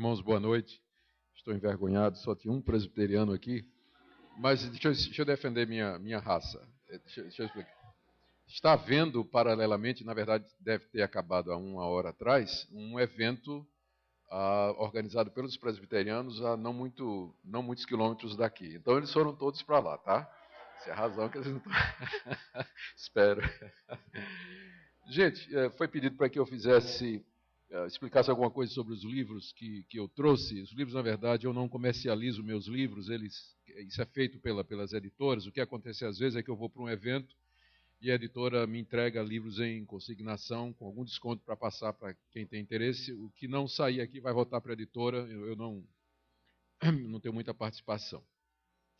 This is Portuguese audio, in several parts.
Irmãos, boa noite. Estou envergonhado, só tinha um presbiteriano aqui. Mas deixa eu defender minha raça. Deixa eu explicar. Está havendo, paralelamente, na verdade deve ter acabado há uma hora atrás, um evento organizado pelos presbiterianos a não muitos quilômetros daqui. Então eles foram todos para lá, tá? Essa é a razão que eles não estão... Espero. Gente, foi pedido para que eu explicasse alguma coisa sobre os livros que eu trouxe. Os livros, na verdade, eu não comercializo meus livros, isso é feito pelas editoras. O que acontece às vezes é que eu vou para um evento e a editora me entrega livros em consignação, com algum desconto para passar para quem tem interesse. O que não sair aqui vai voltar para a editora, eu não tenho muita participação.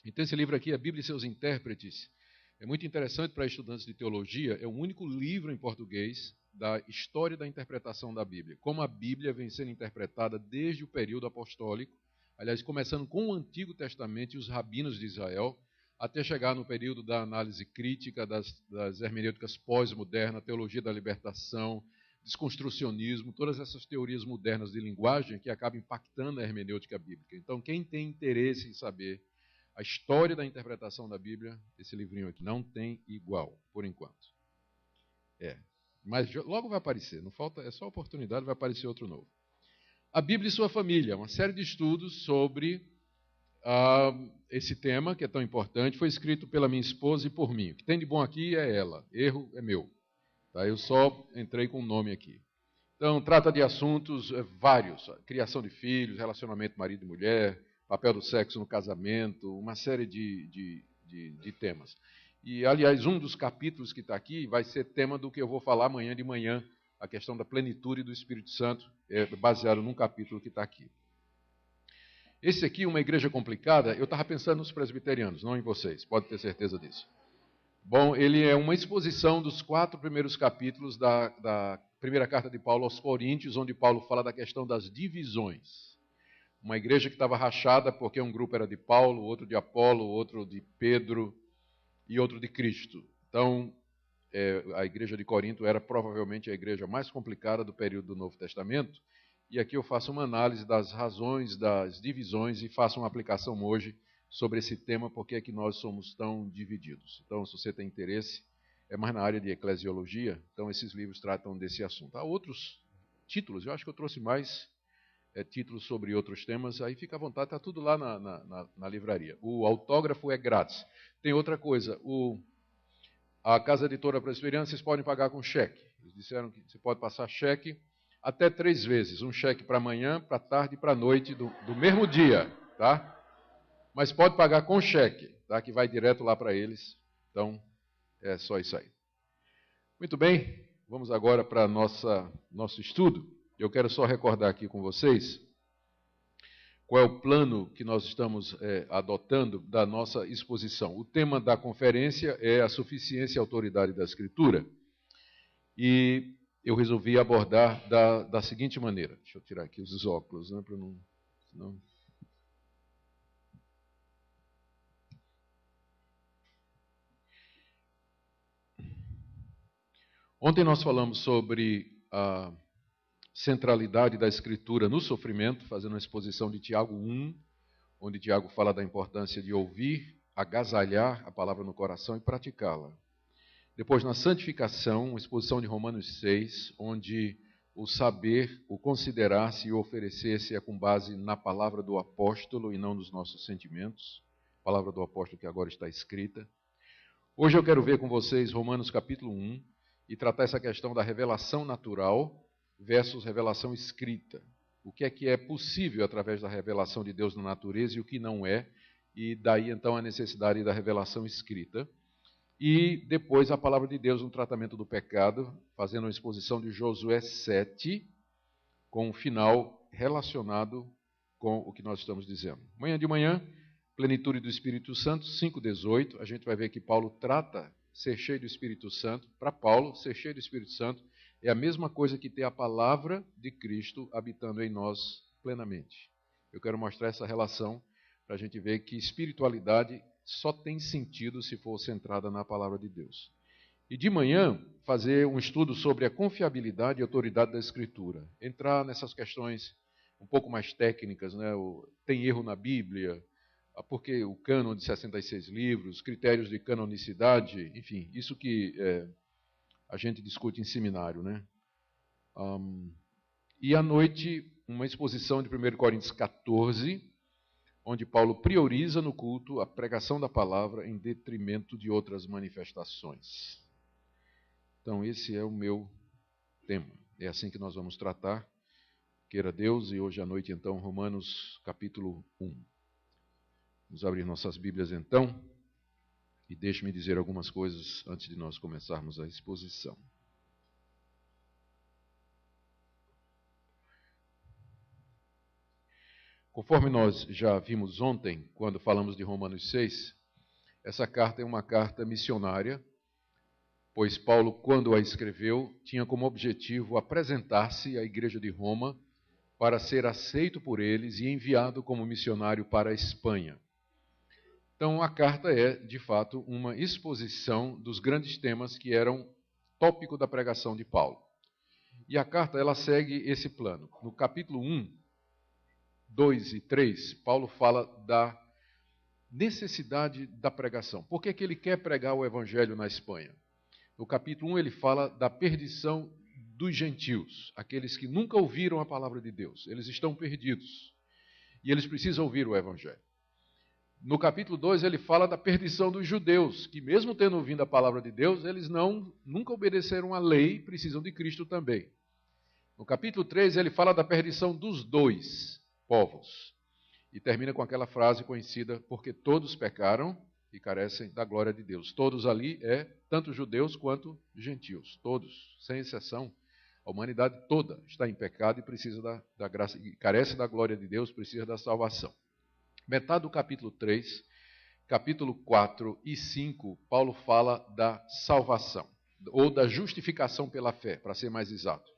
Então esse livro aqui, A Bíblia e seus Intérpretes, é muito interessante para estudantes de teologia, é o único livro em português da história da interpretação da Bíblia. Como a Bíblia vem sendo interpretada desde o período apostólico, aliás, começando com o Antigo Testamento e os rabinos de Israel, até chegar no período da análise crítica, das hermenêuticas pós-modernas, teologia da libertação, desconstrucionismo, todas essas teorias modernas de linguagem que acabam impactando a hermenêutica bíblica. Então, quem tem interesse em saber a história da interpretação da Bíblia, esse livrinho aqui não tem igual, por enquanto. Mas logo vai aparecer, não falta, é só oportunidade, vai aparecer outro novo. A Bíblia e sua família, uma série de estudos sobre esse tema, que é tão importante, foi escrito pela minha esposa e por mim. O que tem de bom aqui é ela, erro é meu. Tá? Eu só entrei com o nome aqui. Então, trata de assuntos vários, criação de filhos, relacionamento marido e mulher, papel do sexo no casamento, uma série de temas. E, aliás, um dos capítulos que está aqui vai ser tema do que eu vou falar amanhã de manhã, a questão da plenitude do Espírito Santo, baseado num capítulo que está aqui. Esse aqui, uma igreja complicada, eu estava pensando nos presbiterianos, não em vocês, pode ter certeza disso. Bom, ele é uma exposição dos 4 primeiros capítulos da primeira carta de Paulo aos Coríntios, onde Paulo fala da questão das divisões. Uma igreja que estava rachada porque um grupo era de Paulo, outro de Apolo, outro de Pedro e outro de Cristo. Então, a igreja de Corinto era provavelmente a igreja mais complicada do período do Novo Testamento, e aqui eu faço uma análise das razões das divisões e faço uma aplicação hoje sobre esse tema, porque é que nós somos tão divididos. Então, se você tem interesse, é mais na área de eclesiologia, então esses livros tratam desse assunto. Há outros títulos, eu acho que eu trouxe mais títulos sobre outros temas, aí fica à vontade, está tudo lá na livraria. O autógrafo é grátis. Tem outra coisa, a Casa Editora Presbiteriana, vocês podem pagar com cheque. Eles disseram que você pode passar cheque até 3 vezes, um cheque para amanhã, para tarde e para noite do mesmo dia, tá? Mas pode pagar com cheque, tá? Que vai direto lá para eles. Então, é só isso aí. Muito bem, vamos agora para nosso estudo. Eu quero só recordar aqui com vocês qual é o plano que nós estamos adotando da nossa exposição. O tema da conferência é a suficiência e autoridade da Escritura. E eu resolvi abordar da seguinte maneira. Deixa eu tirar aqui os óculos, né, para não... Senão... Ontem nós falamos sobre a centralidade da Escritura no sofrimento, fazendo uma exposição de Tiago 1, onde Tiago fala da importância de ouvir, agasalhar a palavra no coração e praticá-la. Depois, na santificação, uma exposição de Romanos 6, onde o saber, o considerar-se e o oferecer-se é com base na palavra do apóstolo e não nos nossos sentimentos, palavra do apóstolo que agora está escrita. Hoje eu quero ver com vocês Romanos capítulo 1 e tratar essa questão da revelação natural versus revelação escrita. O que é possível através da revelação de Deus na natureza e o que não é, e daí então a necessidade da revelação escrita. E depois a palavra de Deus no tratamento do pecado, fazendo uma exposição de Josué 7, com um final relacionado com o que nós estamos dizendo. Amanhã de manhã, plenitude do Espírito Santo, 5:18, a gente vai ver que Paulo trata ser cheio do Espírito Santo. Para Paulo, ser cheio do Espírito Santo é a mesma coisa que ter a palavra de Cristo habitando em nós plenamente. Eu quero mostrar essa relação para a gente ver que espiritualidade só tem sentido se for centrada na palavra de Deus. E de manhã, fazer um estudo sobre a confiabilidade e autoridade da Escritura. Entrar nessas questões um pouco mais técnicas, né? Tem erro na Bíblia, porque o cânon de 66 livros, critérios de canonicidade, enfim, isso que a gente discute em seminário, né? E à noite, uma exposição de 1 Coríntios 14, onde Paulo prioriza no culto a pregação da palavra em detrimento de outras manifestações. Então, esse é o meu tema. É assim que nós vamos tratar, queira Deus, e hoje à noite, então, Romanos capítulo 1. Vamos abrir nossas Bíblias, então, e deixe-me dizer algumas coisas antes de nós começarmos a exposição. Conforme nós já vimos ontem, quando falamos de Romanos 6, essa carta é uma carta missionária, pois Paulo, quando a escreveu, tinha como objetivo apresentar-se à igreja de Roma para ser aceito por eles e enviado como missionário para a Espanha. Então, a carta é, de fato, uma exposição dos grandes temas que eram tópico da pregação de Paulo. E a carta, ela segue esse plano. No capítulo 1, 2 e 3, Paulo fala da necessidade da pregação. Por que ele quer pregar o evangelho na Espanha? No capítulo 1 ele fala da perdição dos gentios, aqueles que nunca ouviram a palavra de Deus. Eles estão perdidos e eles precisam ouvir o evangelho. No capítulo 2 ele fala da perdição dos judeus, que mesmo tendo ouvido a palavra de Deus, eles nunca obedeceram à lei, precisam de Cristo também. No capítulo 3 ele fala da perdição dos dois povos. E termina com aquela frase conhecida, porque todos pecaram e carecem da glória de Deus. Todos ali tanto judeus quanto gentios, todos, sem exceção. A humanidade toda está em pecado e precisa da graça, e carece da glória de Deus, precisa da salvação. Metade do capítulo 3, capítulo 4 e 5, Paulo fala da salvação, ou da justificação pela fé, para ser mais exato.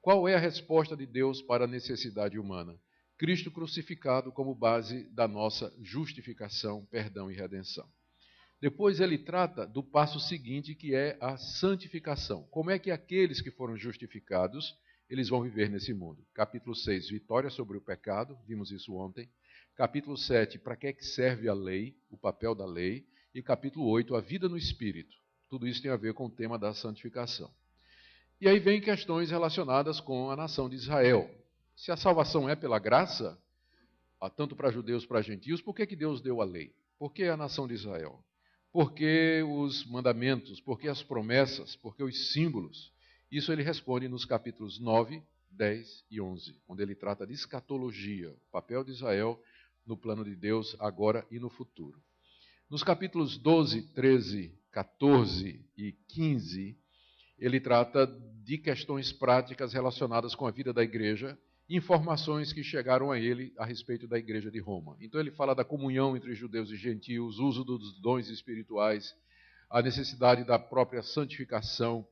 Qual é a resposta de Deus para a necessidade humana? Cristo crucificado como base da nossa justificação, perdão e redenção. Depois ele trata do passo seguinte, que é a santificação. Como é que aqueles que foram justificados, eles vão viver nesse mundo? Capítulo 6, vitória sobre o pecado, vimos isso ontem. Capítulo 7, para que serve a lei, o papel da lei. E capítulo 8, a vida no Espírito. Tudo isso tem a ver com o tema da santificação. E aí vem questões relacionadas com a nação de Israel. Se a salvação é pela graça, tanto para judeus como para gentios, por que Deus deu a lei? Por que a nação de Israel? Por que os mandamentos? Por que as promessas? Por que os símbolos? Isso ele responde nos capítulos 9, 10 e 11, onde ele trata de escatologia, o papel de Israel no plano de Deus agora e no futuro. Nos capítulos 12, 13, 14 e 15, ele trata de questões práticas relacionadas com a vida da igreja, informações que chegaram a ele a respeito da igreja de Roma. Então ele fala da comunhão entre judeus e gentios, uso dos dons espirituais, a necessidade da própria santificação,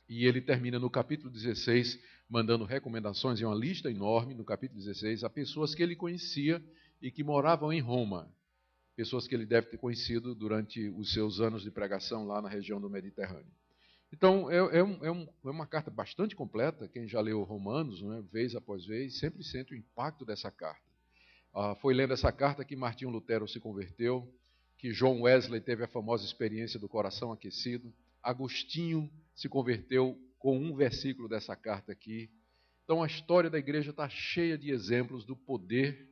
e ele termina no capítulo 16, mandando recomendações, e uma lista enorme no capítulo 16, a pessoas que ele conhecia e que moravam em Roma, pessoas que ele deve ter conhecido durante os seus anos de pregação lá na região do Mediterrâneo. Então, é uma carta bastante completa. Quem já leu Romanos, né, vez após vez, sempre sente o impacto dessa carta. Foi lendo essa carta que Martinho Lutero se converteu, que John Wesley teve a famosa experiência do coração aquecido, Agostinho se converteu com um versículo dessa carta aqui. Então, a história da igreja está cheia de exemplos do poder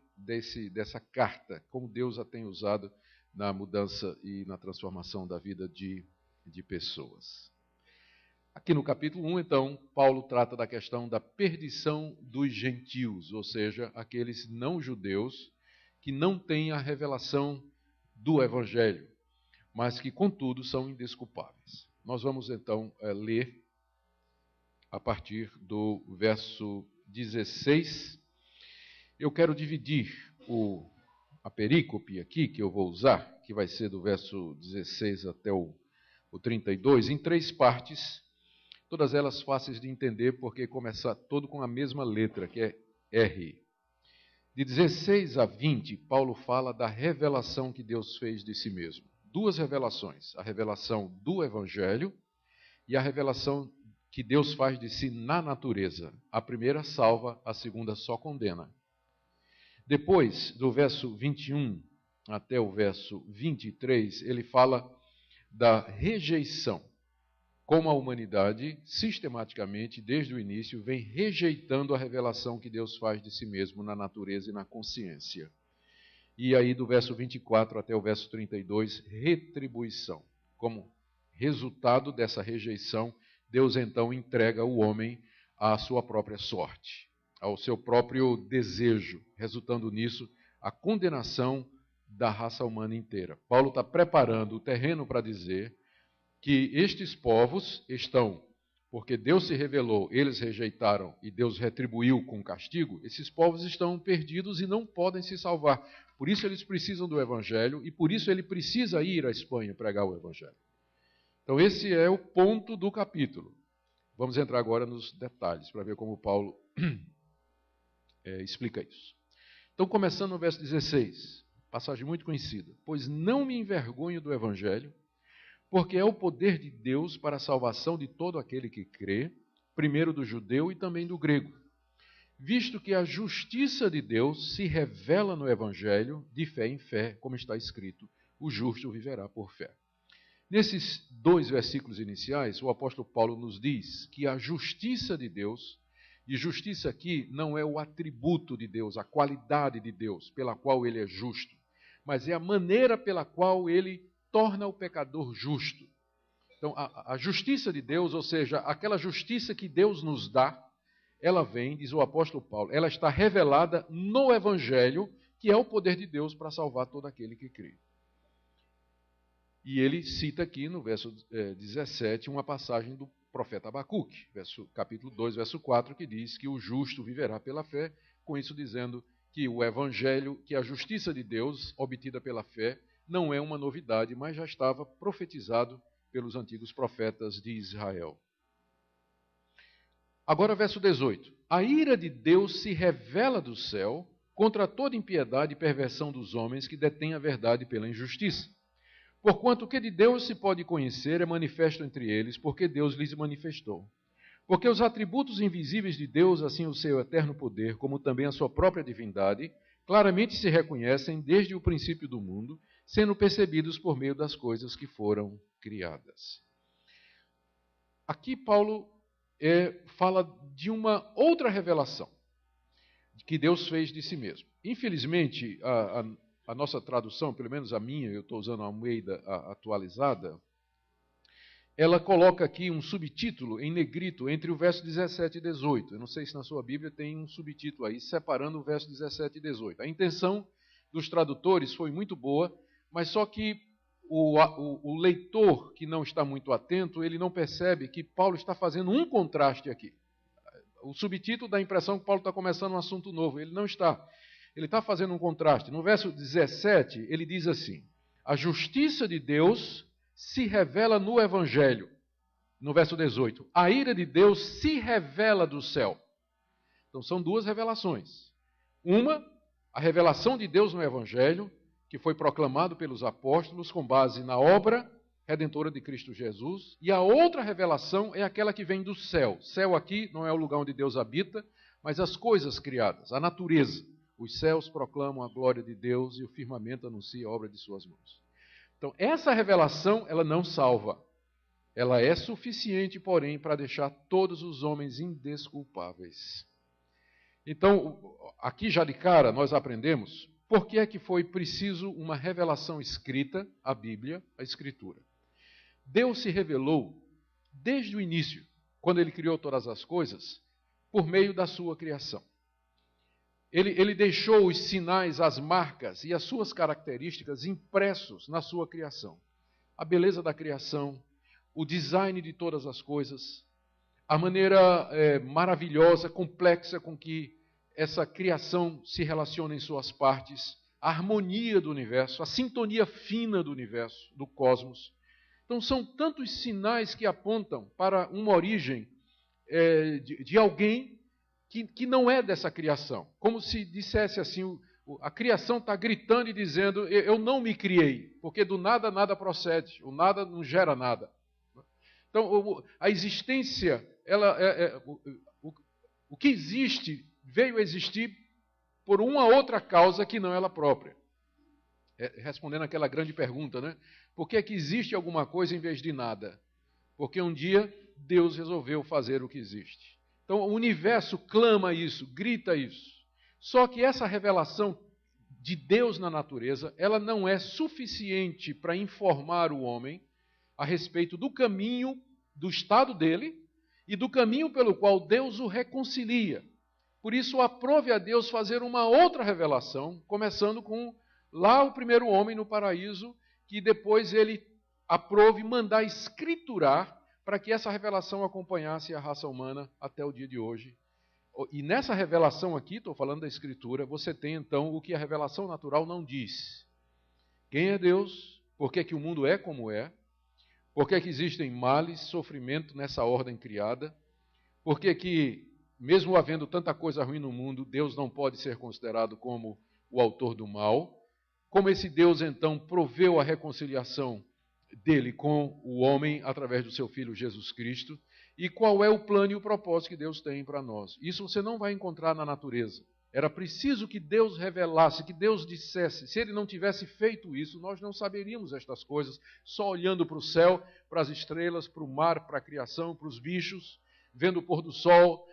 dessa carta, como Deus a tem usado na mudança e na transformação da vida de pessoas. Aqui no capítulo 1, então, Paulo trata da questão da perdição dos gentios, ou seja, aqueles não-judeus que não têm a revelação do Evangelho, mas que, contudo, são indesculpáveis. Nós vamos, então, ler a partir do verso 16. Eu quero dividir a perícope aqui, que eu vou usar, que vai ser do verso 16 até o 32, em 3 partes. Todas elas fáceis de entender, porque começa todo com a mesma letra, que é R. De 16 a 20, Paulo fala da revelação que Deus fez de si mesmo. 2 revelações, a revelação do Evangelho e a revelação que Deus faz de si na natureza. A primeira salva, a segunda só condena. Depois, do verso 21 até o verso 23, ele fala da rejeição. Como a humanidade, sistematicamente, desde o início, vem rejeitando a revelação que Deus faz de si mesmo na natureza e na consciência. E aí, do verso 24 até o verso 32, retribuição. Como resultado dessa rejeição, Deus então entrega o homem à sua própria sorte, ao seu próprio desejo, resultando nisso a condenação da raça humana inteira. Paulo está preparando o terreno para dizer que estes povos estão, porque Deus se revelou, eles rejeitaram e Deus retribuiu com castigo, esses povos estão perdidos e não podem se salvar. Por isso eles precisam do Evangelho e por isso ele precisa ir à Espanha pregar o Evangelho. Então esse é o ponto do capítulo. Vamos entrar agora nos detalhes para ver como Paulo explica isso. Então, começando no verso 16, passagem muito conhecida. Pois não me envergonho do Evangelho, porque é o poder de Deus para a salvação de todo aquele que crê, primeiro do judeu e também do grego. Visto que a justiça de Deus se revela no Evangelho, de fé em fé, como está escrito, o justo viverá por fé. Nesses dois versículos iniciais, o apóstolo Paulo nos diz que a justiça de Deus, e justiça aqui não é o atributo de Deus, a qualidade de Deus pela qual ele é justo, mas é a maneira pela qual ele torna o pecador justo. Então, a justiça de Deus, ou seja, aquela justiça que Deus nos dá, ela vem, diz o apóstolo Paulo, ela está revelada no Evangelho, que é o poder de Deus para salvar todo aquele que crê. E ele cita aqui no verso 17 uma passagem do profeta Abacuque, capítulo 2, verso 4, que diz que o justo viverá pela fé, com isso dizendo que o Evangelho, que a justiça de Deus obtida pela fé, não é uma novidade, mas já estava profetizado pelos antigos profetas de Israel. Agora, verso 18. A ira de Deus se revela do céu contra toda impiedade e perversão dos homens que detêm a verdade pela injustiça. Porquanto o que de Deus se pode conhecer é manifesto entre eles, porque Deus lhes manifestou. Porque os atributos invisíveis de Deus, assim o seu eterno poder, como também a sua própria divindade, claramente se reconhecem desde o princípio do mundo, sendo percebidos por meio das coisas que foram criadas. Aqui Paulo fala de uma outra revelação que Deus fez de si mesmo. Infelizmente, a nossa tradução, pelo menos a minha, eu estou usando a Almeida atualizada, ela coloca aqui um subtítulo em negrito entre o verso 17 e 18. Eu não sei se na sua Bíblia tem um subtítulo aí, separando o verso 17 e 18. A intenção dos tradutores foi muito boa, mas só que o leitor que não está muito atento, ele não percebe que Paulo está fazendo um contraste aqui. O subtítulo dá a impressão que Paulo está começando um assunto novo. Ele não está. Ele está fazendo um contraste. No verso 17, ele diz assim: a justiça de Deus se revela no Evangelho. No verso 18, a ira de Deus se revela do céu. Então são duas revelações. Uma, a revelação de Deus no Evangelho, que foi proclamado pelos apóstolos com base na obra redentora de Cristo Jesus. E a outra revelação é aquela que vem do céu. Céu aqui não é o lugar onde Deus habita, mas as coisas criadas, a natureza. Os céus proclamam a glória de Deus e o firmamento anuncia a obra de suas mãos. Então, essa revelação, ela não salva. Ela é suficiente, porém, para deixar todos os homens indesculpáveis. Então, aqui já de cara, nós aprendemos por que é que foi preciso uma revelação escrita, a Bíblia, a Escritura. Deus se revelou desde o início, quando Ele criou todas as coisas, por meio da sua criação. Ele deixou os sinais, as marcas e as suas características impressos na sua criação. A beleza da criação, o design de todas as coisas, a maneira maravilhosa, complexa com que essa criação se relaciona em suas partes, a harmonia do universo, a sintonia fina do universo, do cosmos. Então são tantos sinais que apontam para uma origem de alguém que não é dessa criação. Como se dissesse assim, a criação está gritando e dizendo, eu não me criei, porque do nada nada procede, o nada não gera nada. Então a existência, o que existe, veio a existir por uma outra causa que não ela própria. Respondendo aquela grande pergunta, né? Por que é que existe alguma coisa em vez de nada? Porque um dia Deus resolveu fazer o que existe. Então o universo clama isso, grita isso. Só que essa revelação de Deus na natureza, ela não é suficiente para informar o homem a respeito do caminho, do estado dele e do caminho pelo qual Deus o reconcilia. Por isso, aprove a Deus fazer uma outra revelação, começando com lá o primeiro homem no paraíso, que depois ele aprove mandar escriturar para que essa revelação acompanhasse a raça humana até o dia de hoje. E nessa revelação aqui, estou falando da Escritura, você tem então o que a revelação natural não diz. Quem é Deus? Por que que o mundo é como é? Por que que existem males, sofrimento nessa ordem criada? Por que que, mesmo havendo tanta coisa ruim no mundo, Deus não pode ser considerado como o autor do mal? Como esse Deus então proveu a reconciliação dele com o homem através do seu Filho Jesus Cristo? E qual é o plano e o propósito que Deus tem para nós? Isso você não vai encontrar na natureza. Era preciso que Deus revelasse, que Deus dissesse. Se ele não tivesse feito isso, nós não saberíamos estas coisas, só olhando para o céu, para as estrelas, para o mar, para a criação, para os bichos, vendo o pôr do sol,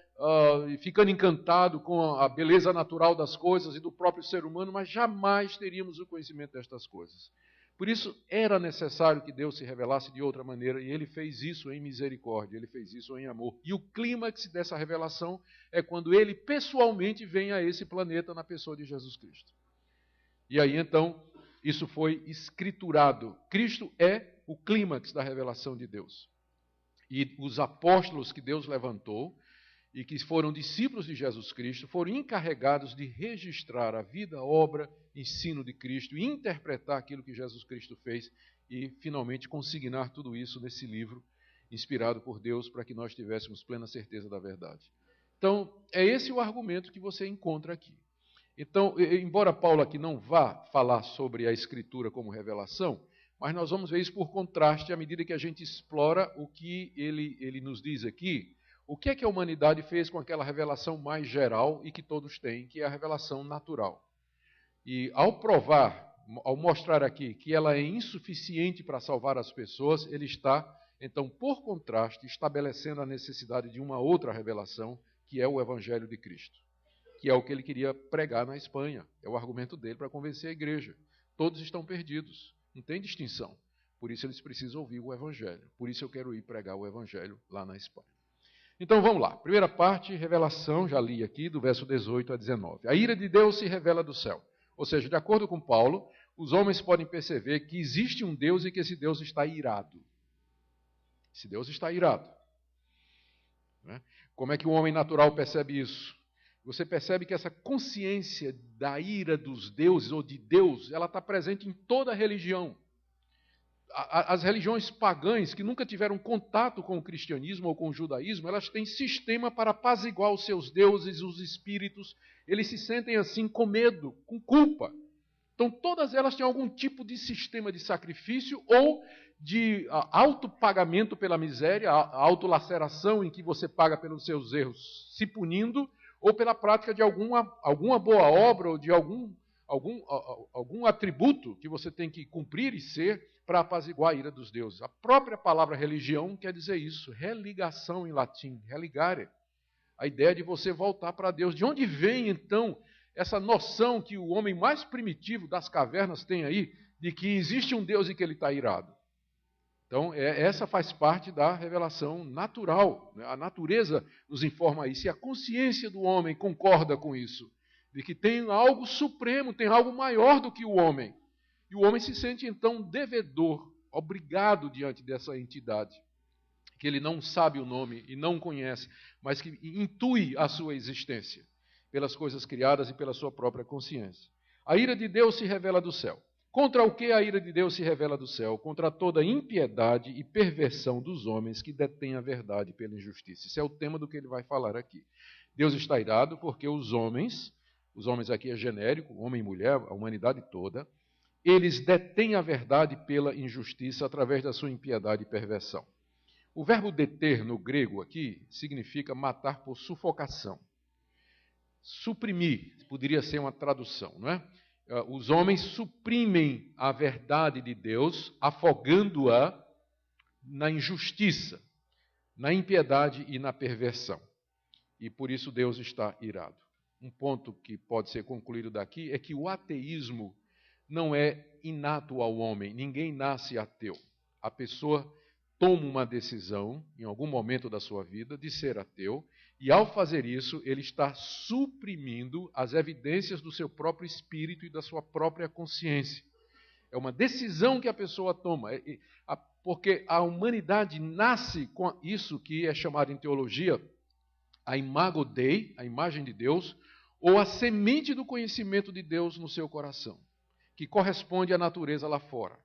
e ficando encantado com a beleza natural das coisas e do próprio ser humano, mas jamais teríamos o conhecimento destas coisas. Por isso, era necessário que Deus se revelasse de outra maneira, e ele fez isso em misericórdia, ele fez isso em amor. E o clímax dessa revelação é quando ele pessoalmente vem a esse planeta na pessoa de Jesus Cristo. E aí, então, isso foi escriturado. Cristo é o clímax da revelação de Deus. E os apóstolos que Deus levantou, e que foram discípulos de Jesus Cristo, foram encarregados de registrar a vida, obra, ensino de Cristo, e interpretar aquilo que Jesus Cristo fez e, finalmente, consignar tudo isso nesse livro, inspirado por Deus, para que nós tivéssemos plena certeza da verdade. Então, é esse o argumento que você encontra aqui. Então, embora Paulo aqui não vá falar sobre a Escritura como revelação, mas nós vamos ver isso por contraste à medida que a gente explora o que ele nos diz aqui. O que é que a humanidade fez com aquela revelação mais geral e que todos têm, que é a revelação natural? E ao provar, ao mostrar aqui que ela é insuficiente para salvar as pessoas, ele está, então, por contraste, estabelecendo a necessidade de uma outra revelação, que é o Evangelho de Cristo, que é o que ele queria pregar na Espanha. É o argumento dele para convencer a igreja. Todos estão perdidos, não tem distinção. Por isso eles precisam ouvir o Evangelho. Por isso eu quero ir pregar o Evangelho lá na Espanha. Então vamos lá. Primeira parte, revelação, já li aqui, do verso 18 a 19. A ira de Deus se revela do céu. Ou seja, de acordo com Paulo, os homens podem perceber que existe um Deus e que esse Deus está irado. Esse Deus está irado. Como é que o homem natural percebe isso? Você percebe que essa consciência da ira dos deuses ou de Deus, ela está presente em toda a religião. As religiões pagãs que nunca tiveram contato com o cristianismo ou com o judaísmo, elas têm sistema para apaziguar os seus deuses, os espíritos. Eles se sentem assim com medo, com culpa. Então todas elas têm algum tipo de sistema de sacrifício ou de autopagamento pela miséria, autolaceração em que você paga pelos seus erros se punindo, ou pela prática de alguma boa obra ou de algum atributo que você tem que cumprir e ser para apaziguar a ira dos deuses. A própria palavra religião quer dizer isso, religação em latim, religare. A ideia de você voltar para Deus. De onde vem, então, essa noção que o homem mais primitivo das cavernas tem aí, de que existe um Deus e que ele está irado? Então, essa faz parte da revelação natural. A natureza nos informa isso, e a consciência do homem concorda com isso, de que tem algo supremo, tem algo maior do que o homem. E o homem se sente, então, devedor, obrigado diante dessa entidade, que ele não sabe o nome e não conhece, mas que intui a sua existência, pelas coisas criadas e pela sua própria consciência. A ira de Deus se revela do céu. Contra o que a ira de Deus se revela do céu? Contra toda impiedade e perversão dos homens que detêm a verdade pela injustiça. Esse é o tema do que ele vai falar aqui. Deus está irado porque os homens aqui é genérico, homem e mulher, a humanidade toda, eles detêm a verdade pela injustiça através da sua impiedade e perversão. O verbo deter no grego aqui significa matar por sufocação. suprimir, poderia ser uma tradução, não é? Os homens suprimem a verdade de Deus, afogando-a na injustiça, na impiedade e na perversão. E por isso Deus está irado. Um ponto que pode ser concluído daqui é que o ateísmo não é inato ao homem. Ninguém nasce ateu. A pessoa toma uma decisão, em algum momento da sua vida, de ser ateu, e ao fazer isso, ele está suprimindo as evidências do seu próprio espírito e da sua própria consciência. É uma decisão que a pessoa toma, porque a humanidade nasce com isso que é chamado em teologia a imago Dei, a imagem de Deus, ou a semente do conhecimento de Deus no seu coração, que corresponde à natureza lá fora.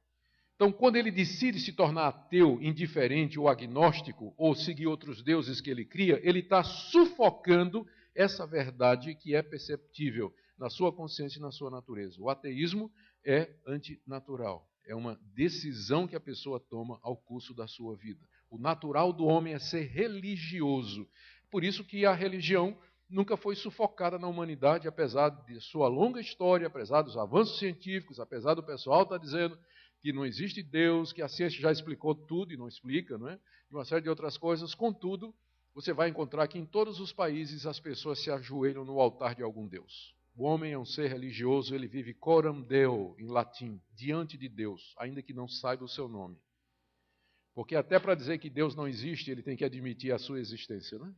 Então, quando ele decide se tornar ateu, indiferente ou agnóstico, ou seguir outros deuses que ele cria, ele está sufocando essa verdade que é perceptível na sua consciência e na sua natureza. O ateísmo é antinatural. É uma decisão que a pessoa toma ao curso da sua vida. O natural do homem é ser religioso. Por isso que a religião nunca foi sufocada na humanidade, apesar de sua longa história, apesar dos avanços científicos, apesar do pessoal estar dizendo que não existe Deus, que a ciência já explicou tudo e não explica, não é? E uma série de outras coisas. Contudo, você vai encontrar que em todos os países as pessoas se ajoelham no altar de algum Deus. O homem é um ser religioso, ele vive coram Deo, em latim, diante de Deus, ainda que não saiba o seu nome. Porque até para dizer que Deus não existe, ele tem que admitir a sua existência, não é?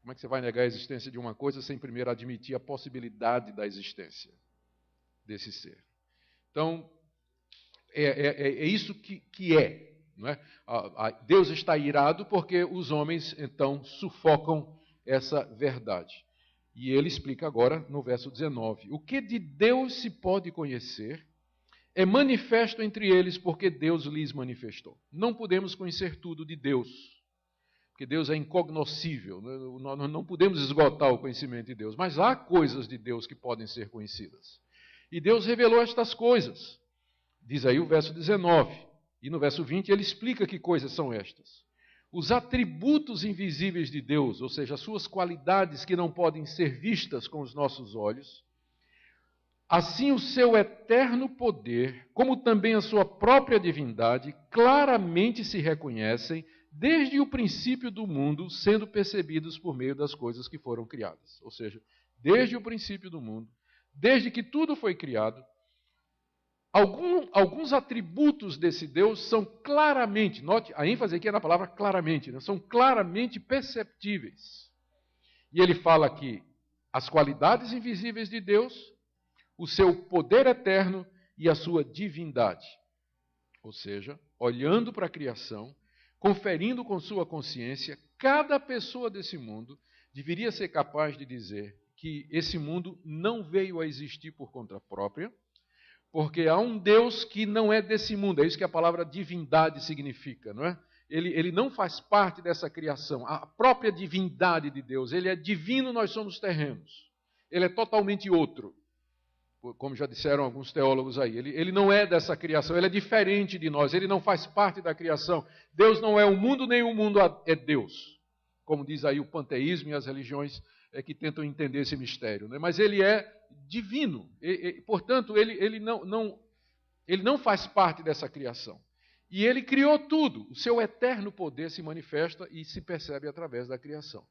Como é que você vai negar a existência de uma coisa sem primeiro admitir a possibilidade da existência desse ser? Então, é isso que é. Não é? Deus está irado porque os homens, então, sufocam essa verdade. E ele explica agora no verso 19. O que de Deus se pode conhecer é manifesto entre eles porque Deus lhes manifestou. Não podemos conhecer tudo de Deus, porque Deus é incognoscível. Nós não podemos esgotar o conhecimento de Deus, mas há coisas de Deus que podem ser conhecidas. E Deus revelou estas coisas. Diz aí o verso 19. E no verso 20 ele explica que coisas são estas. Os atributos invisíveis de Deus, ou seja, as suas qualidades que não podem ser vistas com os nossos olhos, assim o seu eterno poder, como também a sua própria divindade, claramente se reconhecem desde o princípio do mundo, sendo percebidos por meio das coisas que foram criadas. Ou seja, desde o princípio do mundo, desde que tudo foi criado, alguns atributos desse Deus são claramente, note a ênfase aqui é na palavra claramente, né? São claramente perceptíveis. E ele fala aqui as qualidades invisíveis de Deus, o seu poder eterno e a sua divindade. Ou seja, olhando para a criação, conferindo com sua consciência, cada pessoa desse mundo deveria ser capaz de dizer que esse mundo não veio a existir por conta própria, porque há um Deus que não é desse mundo. É isso que a palavra divindade significa, não é? Ele não faz parte dessa criação. A própria divindade de Deus, ele é divino, nós somos terrenos. Ele é totalmente outro. Como já disseram alguns teólogos aí, ele não é dessa criação, ele é diferente de nós, ele não faz parte da criação. Deus não é o mundo, nem o mundo é Deus. Como diz aí o panteísmo e as religiões que tentam entender esse mistério. Né? Mas ele é divino, portanto, ele não faz parte dessa criação. E ele criou tudo, o seu eterno poder se manifesta e se percebe através da criação.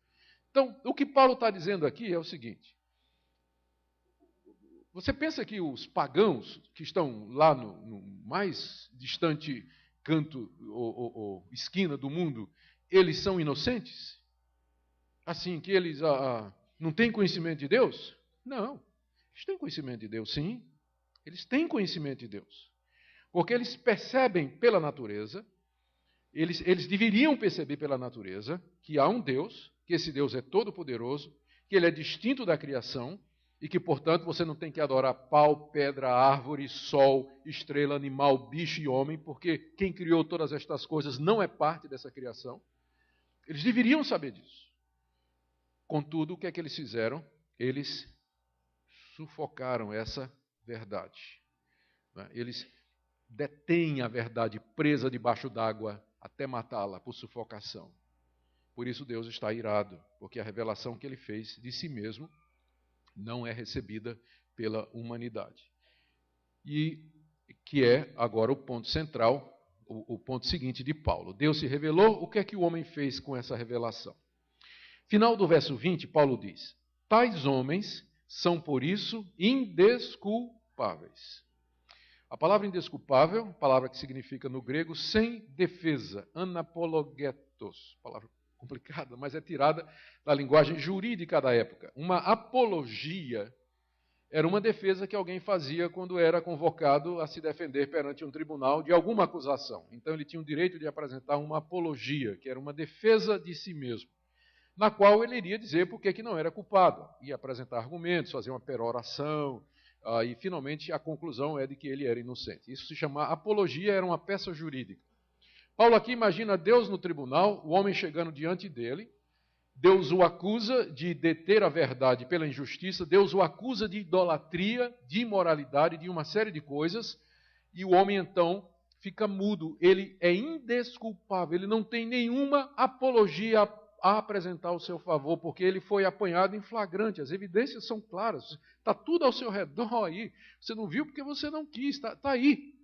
Então, o que Paulo está dizendo aqui é o seguinte: você pensa que os pagãos que estão lá no mais distante canto ou esquina do mundo, eles são inocentes? Assim, que eles não têm conhecimento de Deus? Não. Eles têm conhecimento de Deus, sim. Eles têm conhecimento de Deus. Porque eles percebem pela natureza, eles deveriam perceber pela natureza que há um Deus, que esse Deus é todo-poderoso, que ele é distinto da criação e que, portanto, você não tem que adorar pau, pedra, árvore, sol, estrela, animal, bicho e homem, porque quem criou todas estas coisas não é parte dessa criação. Eles deveriam saber disso. Contudo, o que é que eles fizeram? Eles sufocaram essa verdade. Eles detêm a verdade presa debaixo d'água até matá-la por sufocação. Por isso Deus está irado, porque a revelação que ele fez de si mesmo não é recebida pela humanidade. E que é agora o ponto central, o ponto seguinte de Paulo. Deus se revelou, o que é que o homem fez com essa revelação? Final do verso 20, Paulo diz: tais homens são, por isso, indesculpáveis. A palavra indesculpável, palavra que significa no grego sem defesa, anapologetos, palavra complicada, mas é tirada da linguagem jurídica da época. Uma apologia era uma defesa que alguém fazia quando era convocado a se defender perante um tribunal de alguma acusação. Então ele tinha o direito de apresentar uma apologia, que era uma defesa de si mesmo, na qual ele iria dizer por que não era culpado, ia apresentar argumentos, fazer uma peroração, e finalmente a conclusão é de que ele era inocente. Isso se chama apologia, era uma peça jurídica. Paulo aqui imagina Deus no tribunal, o homem chegando diante dele, Deus o acusa de deter a verdade pela injustiça, Deus o acusa de idolatria, de imoralidade, de uma série de coisas, e o homem então fica mudo, ele é indesculpável, ele não tem nenhuma apologia a apresentar ao seu favor, porque ele foi apanhado em flagrante, as evidências são claras, está tudo ao seu redor aí, você não viu porque você não quis, está aí,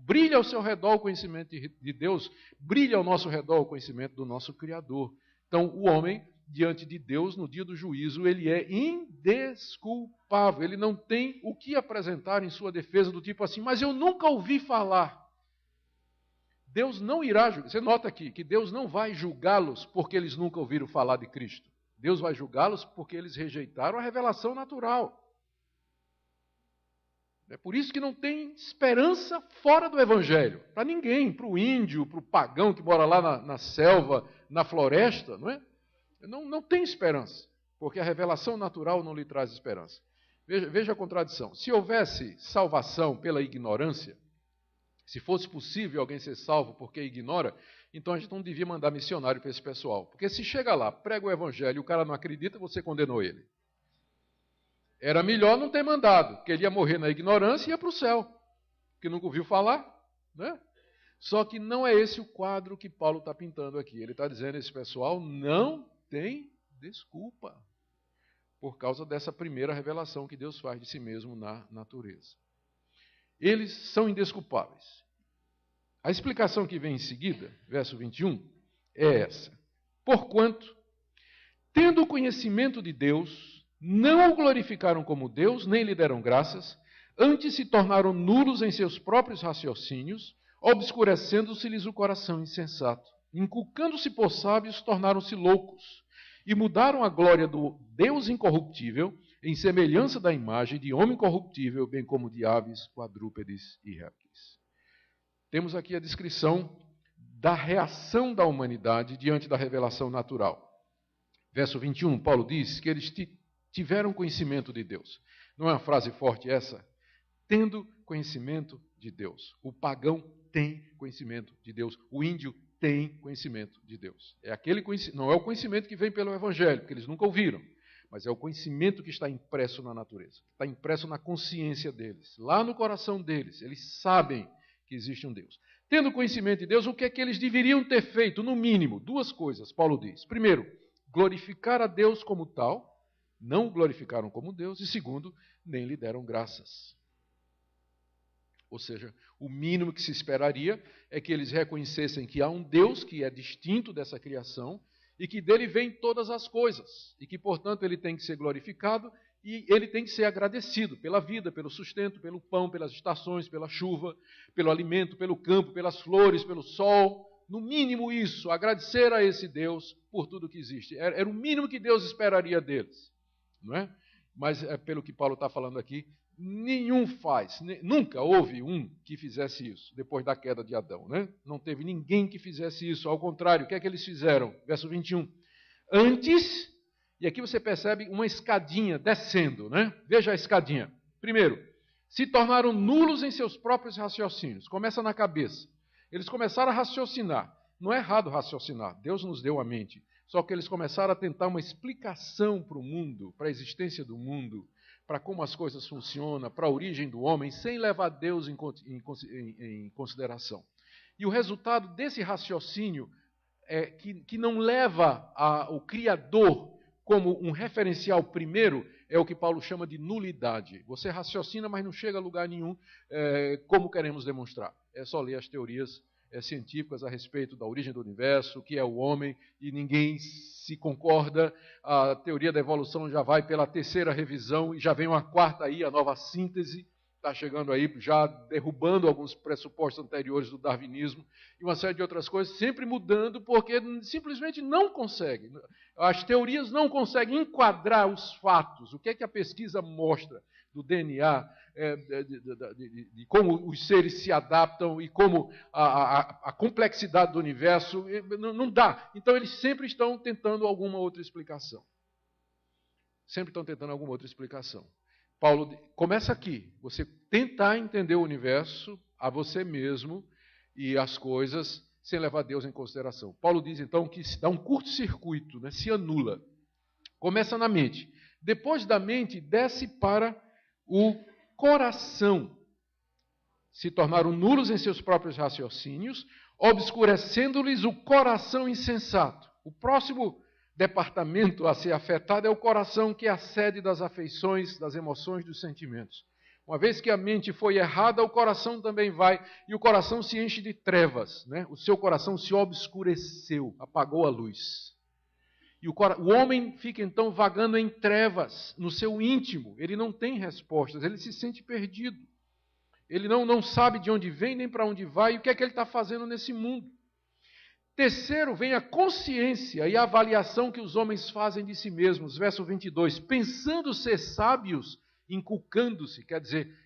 brilha ao seu redor o conhecimento de Deus, brilha ao nosso redor o conhecimento do nosso Criador. Então o homem, diante de Deus, no dia do juízo, ele é indesculpável, ele não tem o que apresentar em sua defesa, do tipo assim, mas eu nunca ouvi falar. Deus não irá julgar. Você nota aqui que Deus não vai julgá-los porque eles nunca ouviram falar de Cristo. Deus vai julgá-los porque eles rejeitaram a revelação natural. É por isso que não tem esperança fora do Evangelho. Para ninguém, para o índio, para o pagão que mora lá na selva, na floresta, não é? Não tem esperança, porque a revelação natural não lhe traz esperança. Veja a contradição. Se houvesse salvação pela ignorância, se fosse possível alguém ser salvo porque ignora, então a gente não devia mandar missionário para esse pessoal. Porque se chega lá, prega o evangelho e o cara não acredita, você condenou ele. Era melhor não ter mandado, porque ele ia morrer na ignorância e ia para o céu, porque nunca ouviu falar, né? Só que não é esse o quadro que Paulo está pintando aqui. Ele está dizendo, esse pessoal não tem desculpa por causa dessa primeira revelação que Deus faz de si mesmo na natureza. Eles são indesculpáveis. A explicação que vem em seguida, verso 21, é essa. Porquanto, tendo o conhecimento de Deus, não o glorificaram como Deus, nem lhe deram graças, antes se tornaram nulos em seus próprios raciocínios, obscurecendo-se-lhes o coração insensato. Inculcando-se por sábios, tornaram-se loucos, e mudaram a glória do Deus incorruptível em semelhança da imagem de homem corruptível, bem como de aves, quadrúpedes e répteis. Temos aqui a descrição da reação da humanidade diante da revelação natural. Verso 21, Paulo diz que eles tiveram conhecimento de Deus. Não é uma frase forte essa? Tendo conhecimento de Deus. O pagão tem conhecimento de Deus. O índio tem conhecimento de Deus. Não é o conhecimento que vem pelo Evangelho, porque eles nunca ouviram, mas é o conhecimento que está impresso na natureza, está impresso na consciência deles, lá no coração deles. Eles sabem que existe um Deus. Tendo conhecimento de Deus, o que é que eles deveriam ter feito? No mínimo, duas coisas, Paulo diz. Primeiro, glorificar a Deus como tal, não o glorificaram como Deus, e segundo, nem lhe deram graças. Ou seja, o mínimo que se esperaria é que eles reconhecessem que há um Deus que é distinto dessa criação e que dele vêm todas as coisas e que, portanto, ele tem que ser glorificado e ele tem que ser agradecido pela vida, pelo sustento, pelo pão, pelas estações, pela chuva, pelo alimento, pelo campo, pelas flores, pelo sol. No mínimo isso, agradecer a esse Deus por tudo que existe. Era o mínimo que Deus esperaria deles, não é? Mas, pelo que Paulo está falando aqui, nenhum faz, nunca houve um que fizesse isso, depois da queda de Adão, né? Não teve ninguém que fizesse isso, ao contrário, o que é que eles fizeram? Verso 21, antes, e aqui você percebe uma escadinha descendo, né? Veja a escadinha. Primeiro, se tornaram nulos em seus próprios raciocínios, começa na cabeça, eles começaram a raciocinar, não é errado raciocinar, Deus nos deu a mente, só que eles começaram a tentar uma explicação para o mundo, para a existência do mundo, para como as coisas funcionam, para a origem do homem, sem levar Deus em consideração. E o resultado desse raciocínio que não leva o Criador como um referencial primeiro, é o que Paulo chama de nulidade. Você raciocina, mas não chega a lugar nenhum, como queremos demonstrar. É só ler as teorias científicas a respeito da origem do universo, o que é o homem, e ninguém se concorda. A teoria da evolução já vai pela terceira revisão, e já vem uma quarta aí, a nova síntese, está chegando aí, já derrubando alguns pressupostos anteriores do darwinismo, e uma série de outras coisas, sempre mudando, porque simplesmente não consegue. As teorias não conseguem enquadrar os fatos. O que é que a pesquisa mostra do DNA, de como os seres se adaptam e como a complexidade do universo, não dá. Então, eles sempre estão tentando alguma outra explicação. Sempre estão tentando alguma outra explicação. Paulo começa aqui, você tentar entender o universo a você mesmo e as coisas sem levar Deus em consideração. Paulo diz então que se dá um curto-circuito, né, se anula. Começa na mente. Depois da mente, desce para o coração. Se tornaram nulos em seus próprios raciocínios, obscurecendo-lhes o coração insensato. O próximo departamento a ser afetado é o coração, que é a sede das afeições, das emoções, dos sentimentos. Uma vez que a mente foi errada, o coração também vai, e o coração se enche de trevas, né? O seu coração se obscureceu, apagou a luz. E o homem fica então vagando em trevas, no seu íntimo, ele não tem respostas, ele se sente perdido. Ele não sabe de onde vem, nem para onde vai, e o que é que ele está fazendo nesse mundo. Terceiro, vem a consciência e a avaliação que os homens fazem de si mesmos. Verso 22, pensando ser sábios, inculcando-se, quer dizer,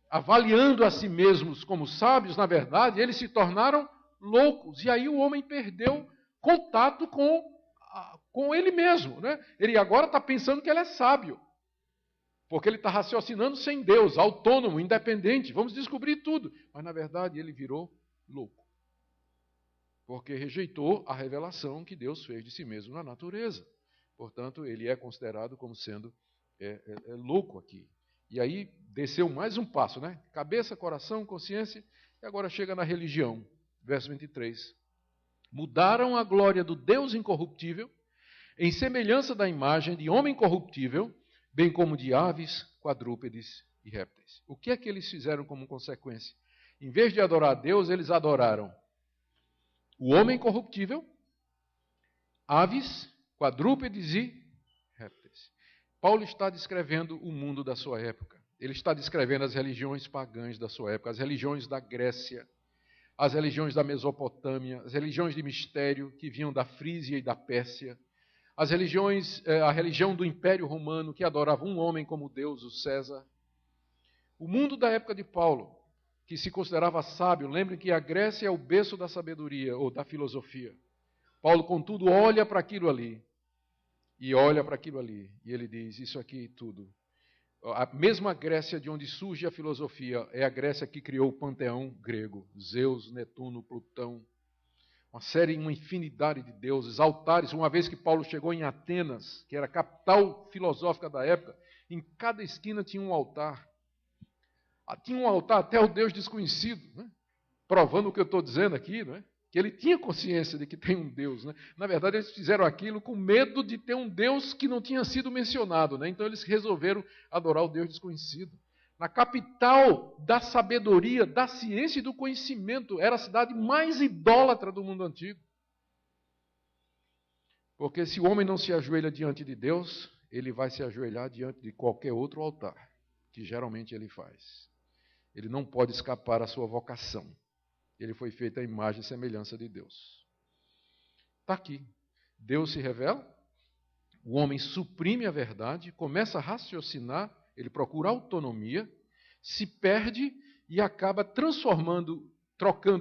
avaliando a si mesmos como sábios, na verdade, eles se tornaram loucos. E aí o homem perdeu contato com ele mesmo, né? Ele agora está pensando que ele é sábio, porque ele está raciocinando sem Deus, autônomo, independente. Vamos descobrir tudo. Mas, na verdade, ele virou louco, porque rejeitou a revelação que Deus fez de si mesmo na natureza. Portanto, ele é considerado como sendo louco aqui. E aí desceu mais um passo, né? Cabeça, coração, consciência, e agora chega na religião. Verso 23. Mudaram a glória do Deus incorruptível em semelhança da imagem de homem corruptível, bem como de aves, quadrúpedes e répteis. O que é que eles fizeram como consequência? Em vez de adorar a Deus, eles adoraram o homem corruptível, aves, quadrúpedes e répteis. Paulo está descrevendo o mundo da sua época. Ele está descrevendo as religiões pagãs da sua época, as religiões da Grécia, as religiões da Mesopotâmia, as religiões de mistério que vinham da Frísia e da Pérsia, as religiões, a religião do Império Romano, que adorava um homem como Deus, o César. O mundo da época de Paulo, que se considerava sábio, lembrem que a Grécia é o berço da sabedoria, ou da filosofia. Paulo, contudo, olha para aquilo ali, e olha para aquilo ali, e ele diz, isso aqui tudo. A mesma Grécia de onde surge a filosofia é a Grécia que criou o panteão grego, Zeus, Netuno, Plutão, uma infinidade de deuses, altares. Uma vez que Paulo chegou em Atenas, que era a capital filosófica da época, em cada esquina tinha um altar. Tinha um altar até o Deus desconhecido, né? Provando o que eu estou dizendo aqui, né? Que ele tinha consciência de que tem um Deus. Né? Na verdade, eles fizeram aquilo com medo de ter um Deus que não tinha sido mencionado. Né? Então, eles resolveram adorar o Deus desconhecido. Na capital da sabedoria, da ciência e do conhecimento, era a cidade mais idólatra do mundo antigo. Porque se o homem não se ajoelha diante de Deus, ele vai se ajoelhar diante de qualquer outro altar, que geralmente ele faz. Ele não pode escapar à sua vocação. Ele foi feito à imagem e semelhança de Deus. Está aqui. Deus se revela, o homem suprime a verdade, começa a raciocinar, ele procura autonomia, se perde e acaba trocando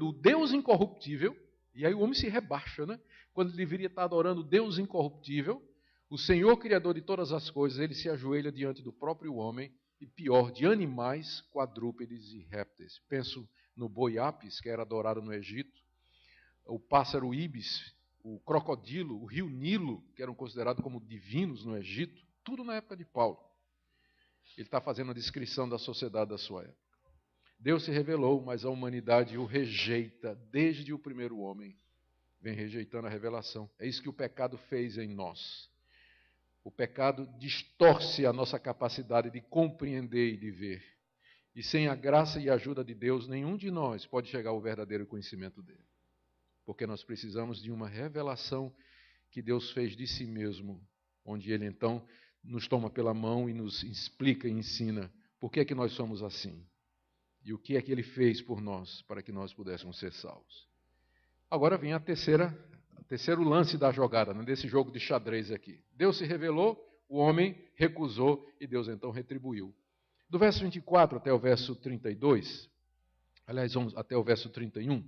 o Deus incorruptível, e aí o homem se rebaixa, né? Quando ele deveria estar adorando o Deus incorruptível, o Senhor Criador de todas as coisas, ele se ajoelha diante do próprio homem, e pior, de animais, quadrúpedes e répteis. Penso no boi Apis, que era adorado no Egito, o pássaro Ibis, o crocodilo, o rio Nilo, que eram considerados como divinos no Egito, tudo na época de Paulo. Ele está fazendo a descrição da sociedade da sua época. Deus se revelou, mas a humanidade o rejeita desde o primeiro homem. vem rejeitando a revelação. É isso que o pecado fez em nós. O pecado distorce a nossa capacidade de compreender e de ver. E sem a graça e a ajuda de Deus, nenhum de nós pode chegar ao verdadeiro conhecimento dele. Porque nós precisamos de uma revelação que Deus fez de si mesmo, onde ele então nos toma pela mão e nos explica e ensina por que é que nós somos assim. E o que é que ele fez por nós para que nós pudéssemos ser salvos. Agora vem o terceiro lance da jogada, né, desse jogo de xadrez aqui. Deus se revelou, o homem recusou e Deus então retribuiu. Do verso 24 até o verso 32, aliás, vamos até o verso 31,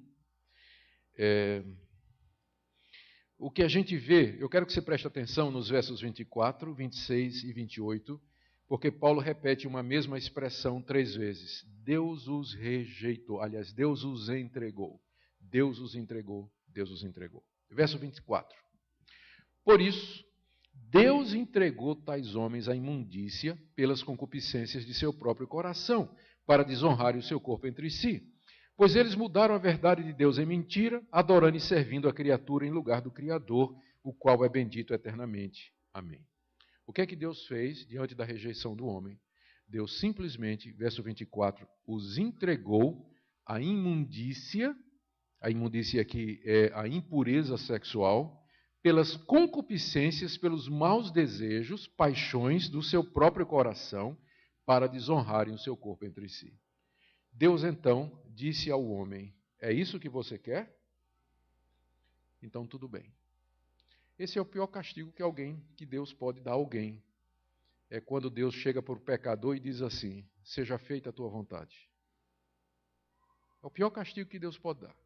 o que a gente vê, eu quero que você preste atenção nos versos 24, 26 e 28, porque Paulo repete uma mesma expressão 3 vezes. Deus os rejeitou, aliás, Deus os entregou. Deus os entregou, Deus os entregou. Verso 24. Por isso, Deus entregou tais homens à imundícia pelas concupiscências de seu próprio coração, para desonrarem o seu corpo entre si. Pois eles mudaram a verdade de Deus em mentira, adorando e servindo a criatura em lugar do Criador, o qual é bendito eternamente. Amém. O que é que Deus fez diante da rejeição do homem? Deus simplesmente, verso 24, os entregou à imundícia, a imundícia aqui é a impureza sexual, pelas concupiscências, pelos maus desejos, paixões do seu próprio coração, para desonrarem o seu corpo entre si. Deus então disse ao homem, é isso que você quer? Então tudo bem. Esse é o pior castigo que Deus pode dar a alguém. É quando Deus chega para o pecador e diz assim, seja feita a tua vontade. É o pior castigo que Deus pode dar.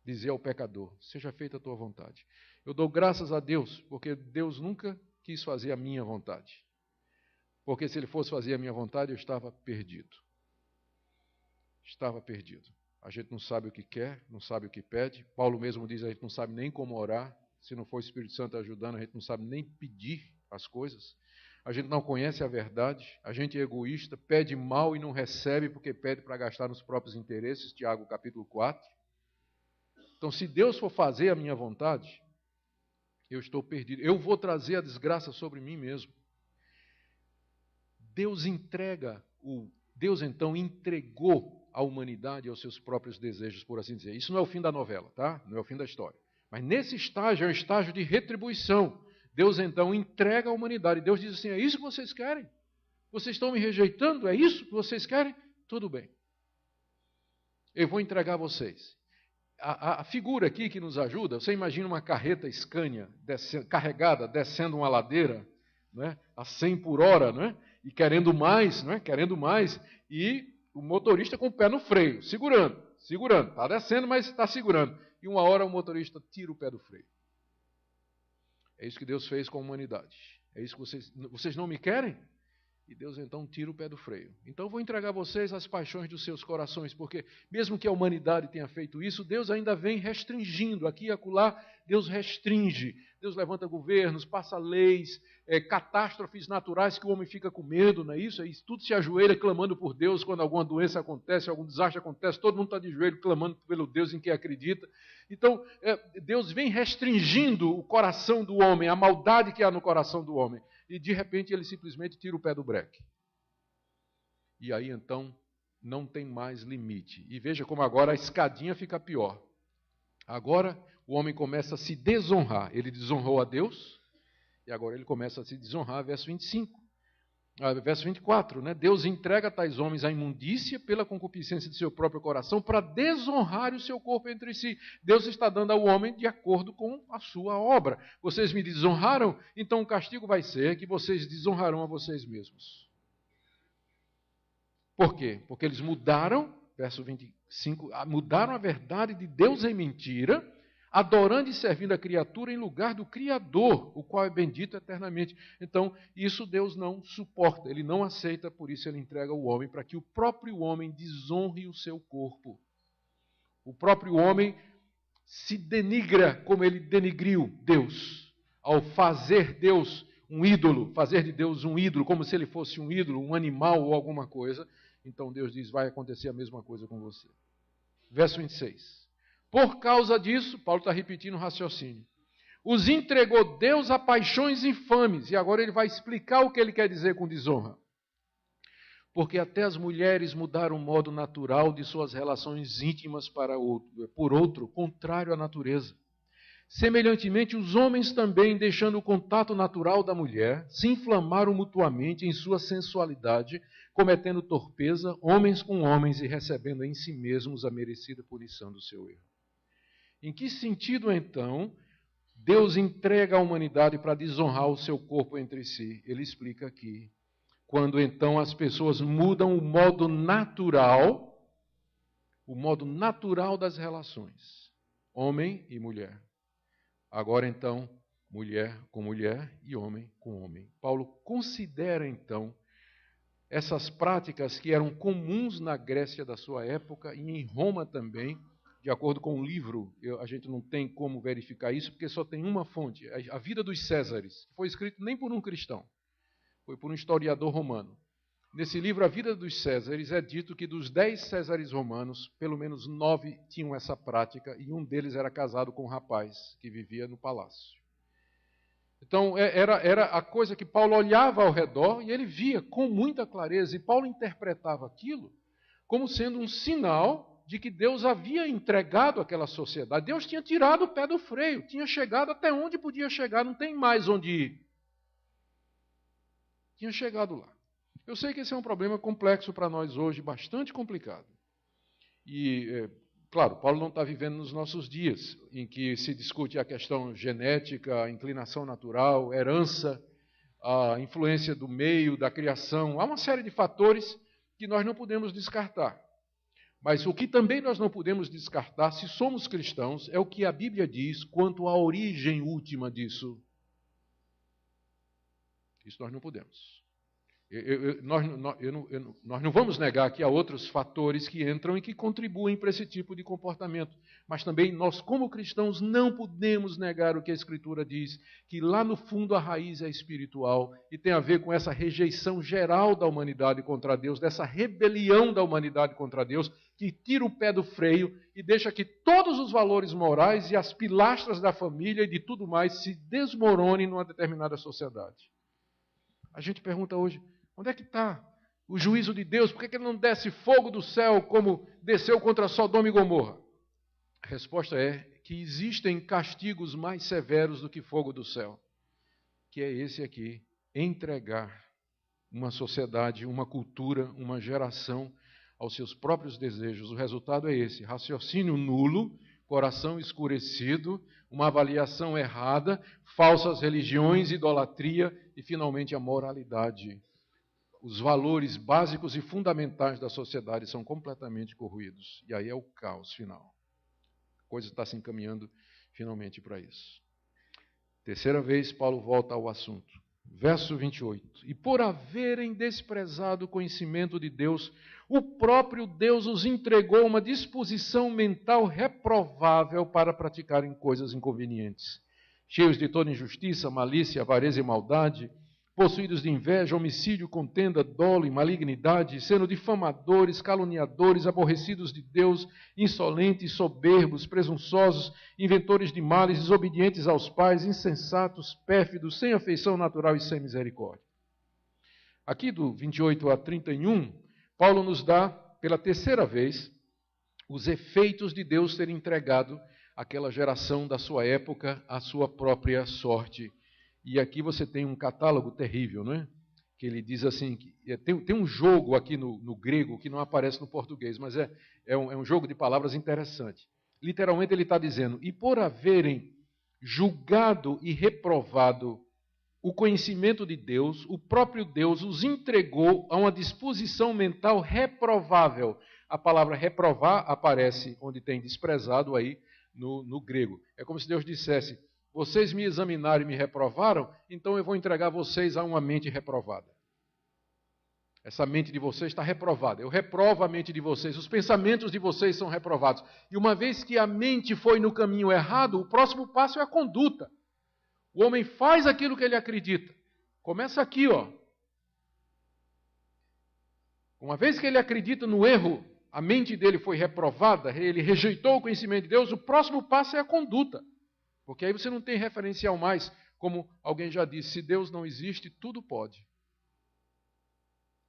Dizer ao pecador, seja feita a tua vontade. Eu dou graças a Deus, porque Deus nunca quis fazer a minha vontade. Porque se ele fosse fazer a minha vontade, eu estava perdido. Estava perdido. A gente não sabe o que quer, não sabe o que pede. Paulo mesmo diz, a gente não sabe nem como orar. Se não for o Espírito Santo ajudando, a gente não sabe nem pedir as coisas. A gente não conhece a verdade. A gente é egoísta, pede mal e não recebe porque pede para gastar nos próprios interesses. Tiago capítulo 4. Então, se Deus for fazer a minha vontade, eu estou perdido. Eu vou trazer a desgraça sobre mim mesmo. Deus então entregou a humanidade aos seus próprios desejos, por assim dizer. Isso não é o fim da novela, tá? Não é o fim da história. Mas nesse estágio, é um estágio de retribuição. Deus então entrega a humanidade. Deus diz assim, é isso que vocês querem? Vocês estão me rejeitando? É isso que vocês querem? Tudo bem. Eu vou entregar a vocês. A figura aqui que nos ajuda, você imagina uma carreta Scania carregada, descendo uma ladeira, não é? A 100 por hora, não é? E querendo mais, não é? Querendo mais, e o motorista com o pé no freio, segurando, está descendo, mas está segurando. E uma hora o motorista tira o pé do freio. É isso que Deus fez com a humanidade. É isso que vocês não me querem? E Deus então tira o pé do freio. Então eu vou entregar a vocês as paixões dos seus corações, porque mesmo que a humanidade tenha feito isso, Deus ainda vem restringindo. Aqui e acolá, Deus restringe. Deus levanta governos, passa leis, catástrofes naturais que o homem fica com medo, não é isso? Aí tudo se ajoelha clamando por Deus quando alguma doença acontece, algum desastre acontece, todo mundo está de joelho clamando pelo Deus em que acredita. Então, Deus vem restringindo o coração do homem, a maldade que há no coração do homem. E de repente ele simplesmente tira o pé do breque. E aí então não tem mais limite. E veja como agora a escadinha fica pior. Agora o homem começa a se desonrar. Ele desonrou a Deus e agora ele começa a se desonrar. Verso 25. Verso 24, né? Deus entrega tais homens à imundícia pela concupiscência de seu próprio coração para desonrar o seu corpo entre si. Deus está dando ao homem de acordo com a sua obra. Vocês me desonraram, então o castigo vai ser que vocês desonrarão a vocês mesmos. Por quê? Porque eles mudaram, verso 25, mudaram a verdade de Deus em mentira, adorando e servindo a criatura em lugar do Criador, o qual é bendito eternamente. Então, isso Deus não suporta, Ele não aceita, por isso Ele entrega o homem para que o próprio homem desonre o seu corpo. O próprio homem se denigra como ele denigriu Deus, ao fazer Deus um ídolo, fazer de Deus um ídolo, como se ele fosse um ídolo, um animal ou alguma coisa. Então Deus diz, vai acontecer a mesma coisa com você. Verso 26. Por causa disso, Paulo está repetindo o raciocínio, os entregou Deus a paixões infames. E agora ele vai explicar o que ele quer dizer com desonra. Porque até as mulheres mudaram o modo natural de suas relações íntimas por outro, contrário à natureza. Semelhantemente, os homens também, deixando o contato natural da mulher, se inflamaram mutuamente em sua sensualidade, cometendo torpeza, homens com homens, e recebendo em si mesmos a merecida punição do seu erro. Em que sentido, então, Deus entrega a humanidade para desonrar o seu corpo entre si? Ele explica aqui. Quando então as pessoas mudam o modo natural das relações, homem e mulher. Agora então, mulher com mulher e homem com homem. Paulo considera então essas práticas que eram comuns na Grécia da sua época e em Roma também, de acordo com o livro, a gente não tem como verificar isso, porque só tem uma fonte, a Vida dos Césares, que foi escrito nem por um cristão, foi por um historiador romano. Nesse livro, A Vida dos Césares, é dito que dos 10 césares romanos, pelo menos 9 tinham essa prática, e um deles era casado com um rapaz que vivia no palácio. Então, era a coisa que Paulo olhava ao redor e ele via com muita clareza, e Paulo interpretava aquilo como sendo um sinal de que Deus havia entregado aquela sociedade. Deus tinha tirado o pé do freio, tinha chegado até onde podia chegar, não tem mais onde ir. Tinha chegado lá. Eu sei que esse é um problema complexo para nós hoje, bastante complicado. E, claro, Paulo não está vivendo nos nossos dias, em que se discute a questão genética, a inclinação natural, herança, a influência do meio, da criação. Há uma série de fatores que nós não podemos descartar. Mas o que também nós não podemos descartar, se somos cristãos, é o que a Bíblia diz quanto à origem última disso. Isso nós não podemos. Nós não vamos negar que há outros fatores que entram e que contribuem para esse tipo de comportamento. Mas também nós, como cristãos, não podemos negar o que a Escritura diz, que lá no fundo a raiz é espiritual e tem a ver com essa rejeição geral da humanidade contra Deus, dessa rebelião da humanidade contra Deus, que tira o pé do freio e deixa que todos os valores morais e as pilastras da família e de tudo mais se desmoronem numa determinada sociedade. A gente pergunta hoje, onde é que está o juízo de Deus? Por que ele não desce fogo do céu como desceu contra Sodoma e Gomorra? A resposta é que existem castigos mais severos do que fogo do céu, que é esse aqui, entregar uma sociedade, uma cultura, uma geração aos seus próprios desejos. O resultado é esse, raciocínio nulo, coração escurecido, uma avaliação errada, falsas religiões, idolatria e, finalmente, a moralidade. Os valores básicos e fundamentais da sociedade são completamente corroídos. E aí é o caos final. A coisa está se encaminhando finalmente para isso. Terceira vez, Paulo volta ao assunto. Verso 28. E por haverem desprezado o conhecimento de Deus, o próprio Deus os entregou uma disposição mental reprovável para praticarem coisas inconvenientes. Cheios de toda injustiça, malícia, avareza e maldade, possuídos de inveja, homicídio, contenda, dolo e malignidade, sendo difamadores, caluniadores, aborrecidos de Deus, insolentes, soberbos, presunçosos, inventores de males, desobedientes aos pais, insensatos, pérfidos, sem afeição natural e sem misericórdia. Aqui do 28 a 31, Paulo nos dá, pela terceira vez, os efeitos de Deus ter entregado aquela geração da sua época à sua própria sorte. E aqui você tem um catálogo terrível, não é? Que ele diz assim, tem um jogo aqui no grego que não aparece no português, mas é um jogo de palavras interessante. Literalmente ele está dizendo, e por haverem julgado e reprovado o conhecimento de Deus, o próprio Deus os entregou a uma disposição mental reprovável. A palavra reprovar aparece onde tem desprezado aí no grego. É como se Deus dissesse, vocês me examinaram e me reprovaram, então eu vou entregar vocês a uma mente reprovada. Essa mente de vocês está reprovada. Eu reprovo a mente de vocês. Os pensamentos de vocês são reprovados. E uma vez que a mente foi no caminho errado, o próximo passo é a conduta. O homem faz aquilo que ele acredita. Começa aqui, ó. Uma vez que ele acredita no erro, a mente dele foi reprovada, ele rejeitou o conhecimento de Deus, o próximo passo é a conduta. Porque aí você não tem referencial mais. Como alguém já disse, se Deus não existe, tudo pode.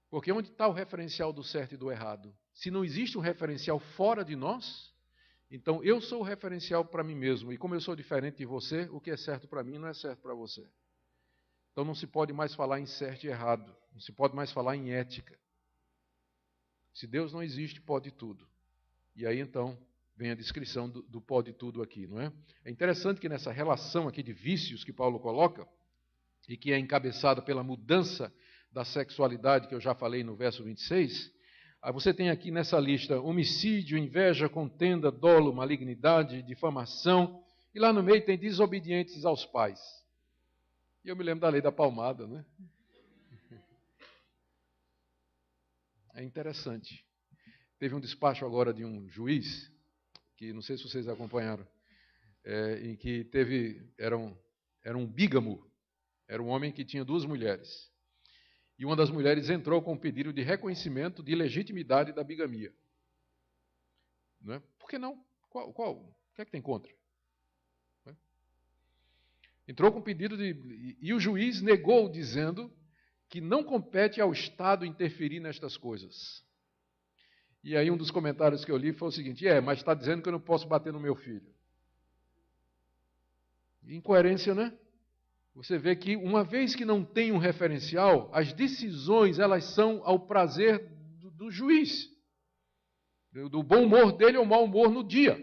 Porque onde está o referencial do certo e do errado? Se não existe um referencial fora de nós, então eu sou o referencial para mim mesmo. E como eu sou diferente de você, o que é certo para mim não é certo para você. Então não se pode mais falar em certo e errado. Não se pode mais falar em ética. Se Deus não existe, pode tudo. E aí então vem a descrição do pode tudo aqui, não é? É interessante que nessa relação aqui de vícios que Paulo coloca, e que é encabeçada pela mudança da sexualidade, que eu já falei no verso 26, aí você tem aqui nessa lista homicídio, inveja, contenda, dolo, malignidade, difamação, e lá no meio tem desobedientes aos pais. E eu me lembro da lei da palmada, né? É interessante. Teve um despacho agora de um juiz, que não sei se vocês acompanharam, em que era um bígamo, era um homem que tinha 2 mulheres. E uma das mulheres entrou com um pedido de reconhecimento de legitimidade da bigamia. Não é? Por que não? O que é que tem contra? Não é? Entrou com um pedido e o juiz negou, dizendo que não compete ao Estado interferir nestas coisas. E aí um dos comentários que eu li foi o seguinte, mas está dizendo que eu não posso bater no meu filho. Incoerência, né? Você vê que uma vez que não tem um referencial, as decisões elas são ao prazer do juiz. Do bom humor dele ou mau humor no dia.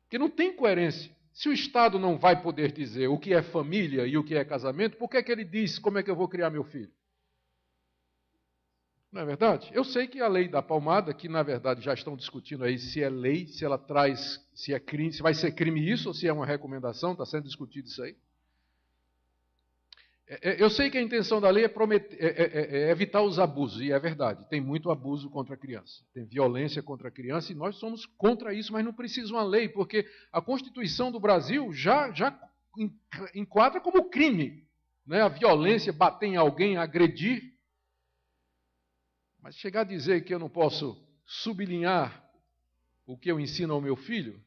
Porque não tem coerência. Se o Estado não vai poder dizer o que é família e o que é casamento, por que é que ele diz como é que eu vou criar meu filho? Não é verdade? Eu sei que a lei da palmada, que na verdade já estão discutindo aí se é lei, se ela traz, se é crime, se vai ser crime isso ou se é uma recomendação, está sendo discutido isso aí. Eu sei que a intenção da lei é evitar os abusos, e é verdade, tem muito abuso contra a criança, tem violência contra a criança, e nós somos contra isso, mas não precisa uma lei, porque a Constituição do Brasil já enquadra como crime, né? A violência, bater em alguém, agredir. Mas chegar a dizer que eu não posso sublinhar o que eu ensino ao meu filho,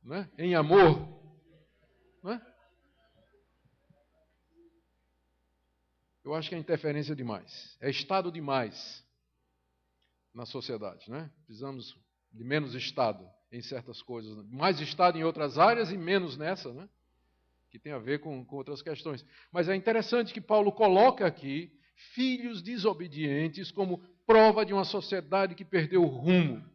né? Em amor, né? Eu acho que é interferência demais, é Estado demais na sociedade, né? Precisamos de menos Estado em certas coisas, mais Estado em outras áreas e menos nessa, né? Que tem a ver com outras questões. Mas é interessante que Paulo coloca aqui filhos desobedientes como prova de uma sociedade que perdeu o rumo.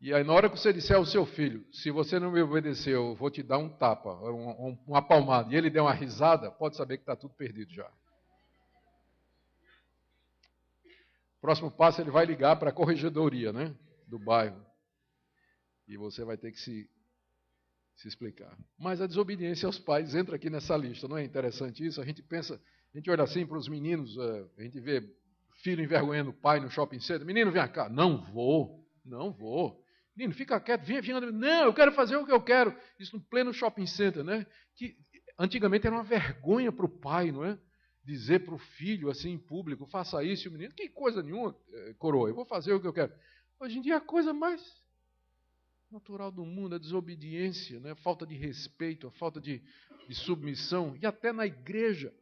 E aí, na hora que você disser ao seu filho, se você não me obedecer, eu vou te dar um tapa, uma palmada, e ele der uma risada, pode saber que está tudo perdido já. Próximo passo, ele vai ligar para a corregedoria, né, do bairro. E você vai ter que se explicar. Mas a desobediência aos pais entra aqui nessa lista, não é interessante isso? A gente olha assim para os meninos, a gente vê filho envergonhando o pai no shopping center, menino, vem cá, não vou. Menino, fica quieto, vem, não, eu quero fazer o que eu quero. Isso no pleno shopping center, né? Que antigamente era uma vergonha para o pai, não é? Dizer para o filho, assim, em público, faça isso, e o menino, que coisa nenhuma, coroa, eu vou fazer o que eu quero. Hoje em dia, a coisa mais natural do mundo, a desobediência, né? A falta de respeito, a falta de submissão, e até na igreja,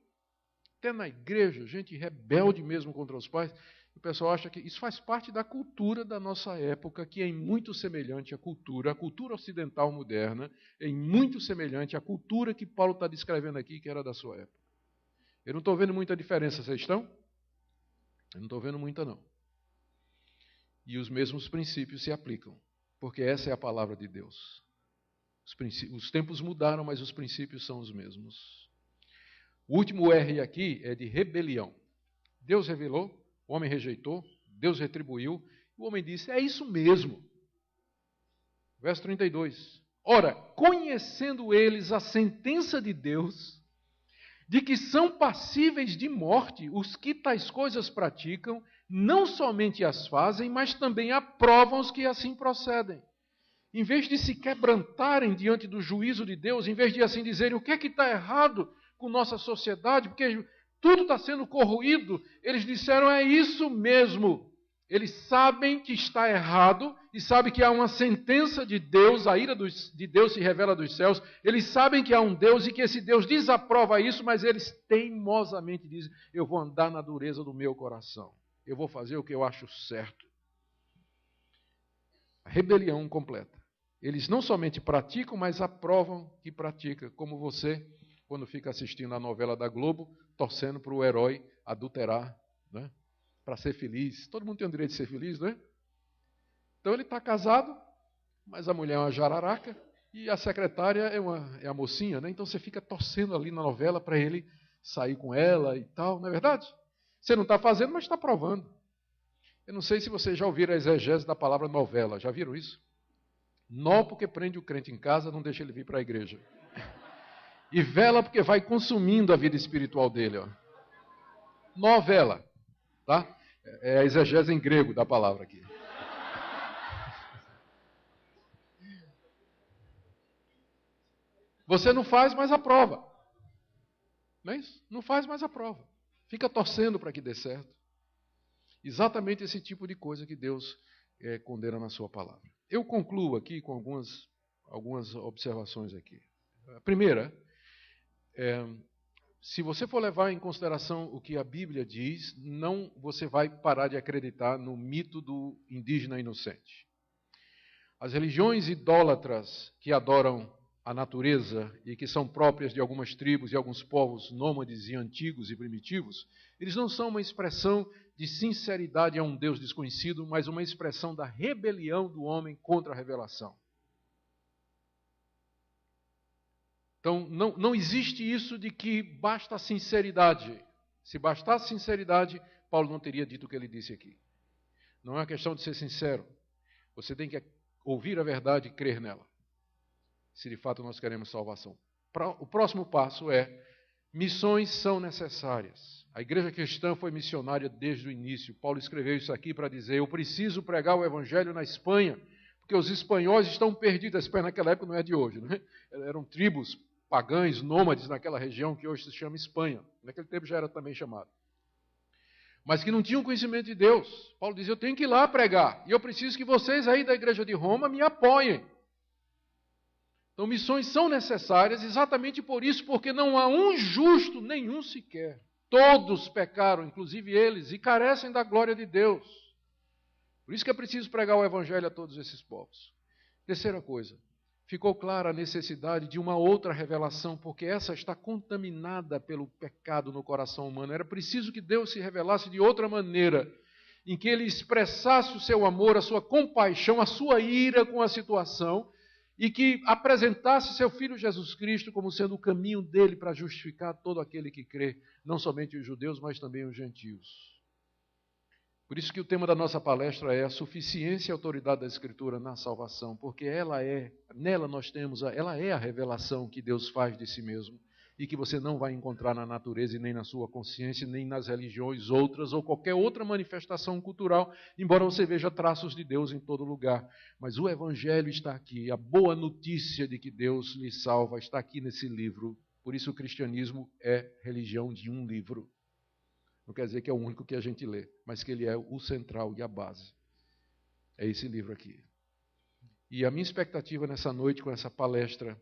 gente rebelde mesmo contra os pais. O pessoal acha que isso faz parte da cultura da nossa época, que é muito semelhante à cultura ocidental moderna, é muito semelhante à cultura que Paulo está descrevendo aqui, que era da sua época. Eu não estou vendo muita diferença, vocês estão? Eu não estou vendo muita, não. E os mesmos princípios se aplicam, porque essa é a palavra de Deus. Os tempos mudaram, mas os princípios são os mesmos. O último R aqui é de rebelião. Deus revelou, o homem rejeitou, Deus retribuiu, o homem disse, é isso mesmo. Verso 32. Ora, conhecendo eles a sentença de Deus, de que são passíveis de morte os que tais coisas praticam, não somente as fazem, mas também aprovam os que assim procedem. Em vez de se quebrantarem diante do juízo de Deus, em vez de assim dizerem o que é que está errado com nossa sociedade, porque tudo está sendo corroído, eles disseram, é isso mesmo. Eles sabem que está errado e sabem que há uma sentença de Deus, a ira de Deus se revela dos céus. Eles sabem que há um Deus e que esse Deus desaprova isso, mas eles teimosamente dizem: eu vou andar na dureza do meu coração. Eu vou fazer o que eu acho certo. A rebelião completa. Eles não somente praticam, mas aprovam que pratica, como você, quando fica assistindo a novela da Globo, torcendo para o herói adulterar, né? Para ser feliz. Todo mundo tem o direito de ser feliz, não é? Então ele está casado, mas a mulher é uma jararaca e a secretária é a mocinha, né? Então você fica torcendo ali na novela para ele sair com ela e tal, não é verdade? Você não está fazendo, mas está provando. Eu não sei se vocês já ouviram a exegese da palavra novela, já viram isso? Nó porque prende o crente em casa, não deixa ele vir para a igreja. E vela porque vai consumindo a vida espiritual dele. Ó. Novela, tá? É a exegese em grego da palavra aqui. Você não faz, mas aprova. Não é isso? Não faz, mas aprova. Fica torcendo para que dê certo. Exatamente esse tipo de coisa que Deus condena na sua palavra. Eu concluo aqui com algumas observações aqui. A primeira, se você for levar em consideração o que a Bíblia diz, não você vai parar de acreditar no mito do indígena inocente. As religiões idólatras que adoram a natureza e que são próprias de algumas tribos e alguns povos nômades e antigos e primitivos, eles não são uma expressão de sinceridade a um Deus desconhecido, mas uma expressão da rebelião do homem contra a revelação. Então, não existe isso de que basta sinceridade. Se bastasse sinceridade, Paulo não teria dito o que ele disse aqui. Não é uma questão de ser sincero. Você tem que ouvir a verdade e crer nela. Se de fato nós queremos salvação. O próximo passo é: missões são necessárias. A igreja cristã foi missionária desde o início. Paulo escreveu isso aqui para dizer: eu preciso pregar o evangelho na Espanha, porque os espanhóis estão perdidos. A Espanha naquela época não é de hoje, né? Eram tribos pagãs, nômades naquela região que hoje se chama Espanha. Naquele tempo já era também chamado. Mas que não tinham conhecimento de Deus. Paulo diz: eu tenho que ir lá pregar. E eu preciso que vocês aí da igreja de Roma me apoiem. Então, missões são necessárias exatamente por isso, porque não há um justo, nenhum sequer. Todos pecaram, inclusive eles, e carecem da glória de Deus. Por isso que é preciso pregar o evangelho a todos esses povos. Terceira coisa, ficou clara a necessidade de uma outra revelação, porque essa está contaminada pelo pecado no coração humano. Era preciso que Deus se revelasse de outra maneira, em que ele expressasse o seu amor, a sua compaixão, a sua ira com a situação, e que apresentasse seu Filho Jesus Cristo como sendo o caminho dele para justificar todo aquele que crê, não somente os judeus, mas também os gentios. Por isso que o tema da nossa palestra é a suficiência e autoridade da Escritura na salvação, porque nela nós temos, ela é a revelação que Deus faz de si mesmo, e que você não vai encontrar na natureza e nem na sua consciência, nem nas religiões outras ou qualquer outra manifestação cultural, embora você veja traços de Deus em todo lugar. Mas o Evangelho está aqui, a boa notícia de que Deus lhe salva está aqui nesse livro. Por isso o cristianismo é religião de um livro. Não quer dizer que é o único que a gente lê, mas que ele é o central e a base. É esse livro aqui. E a minha expectativa nessa noite com essa palestra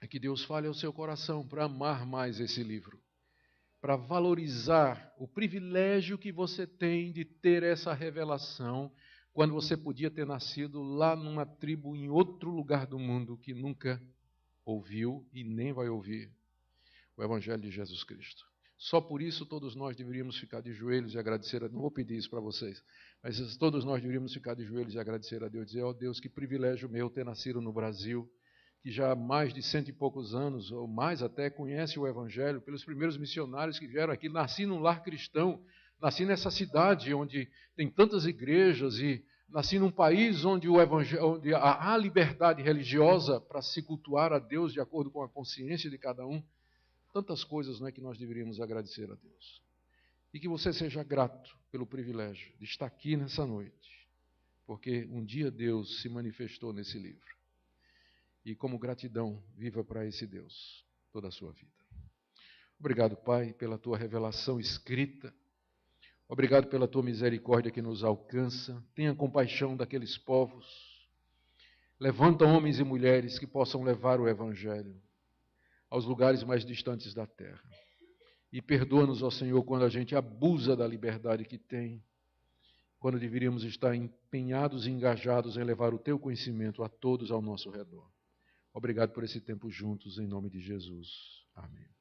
é que Deus fale ao seu coração para amar mais esse livro, para valorizar o privilégio que você tem de ter essa revelação, quando você podia ter nascido lá numa tribo em outro lugar do mundo que nunca ouviu e nem vai ouvir o Evangelho de Jesus Cristo. Só por isso todos nós deveríamos ficar de joelhos e agradecer, não vou pedir isso para vocês, mas todos nós deveríamos ficar de joelhos e agradecer a Deus, dizer: ó Deus, que privilégio meu ter nascido no Brasil, que já há mais de 100 e poucos anos, ou mais até, conhece o Evangelho, pelos primeiros missionários que vieram aqui. Nasci num lar cristão, nasci nessa cidade onde tem tantas igrejas, e nasci num país onde, onde há liberdade religiosa para se cultuar a Deus de acordo com a consciência de cada um. Tantas coisas, não é, que nós deveríamos agradecer a Deus. E que você seja grato pelo privilégio de estar aqui nessa noite, porque um dia Deus se manifestou nesse livro. E como gratidão, viva para esse Deus toda a sua vida. Obrigado, Pai, pela tua revelação escrita. Obrigado pela tua misericórdia que nos alcança. Tenha compaixão daqueles povos. Levanta homens e mulheres que possam levar o Evangelho aos lugares mais distantes da terra. E perdoa-nos, ó Senhor, quando a gente abusa da liberdade que tem, quando deveríamos estar empenhados e engajados em levar o teu conhecimento a todos ao nosso redor. Obrigado por esse tempo juntos, em nome de Jesus. Amém.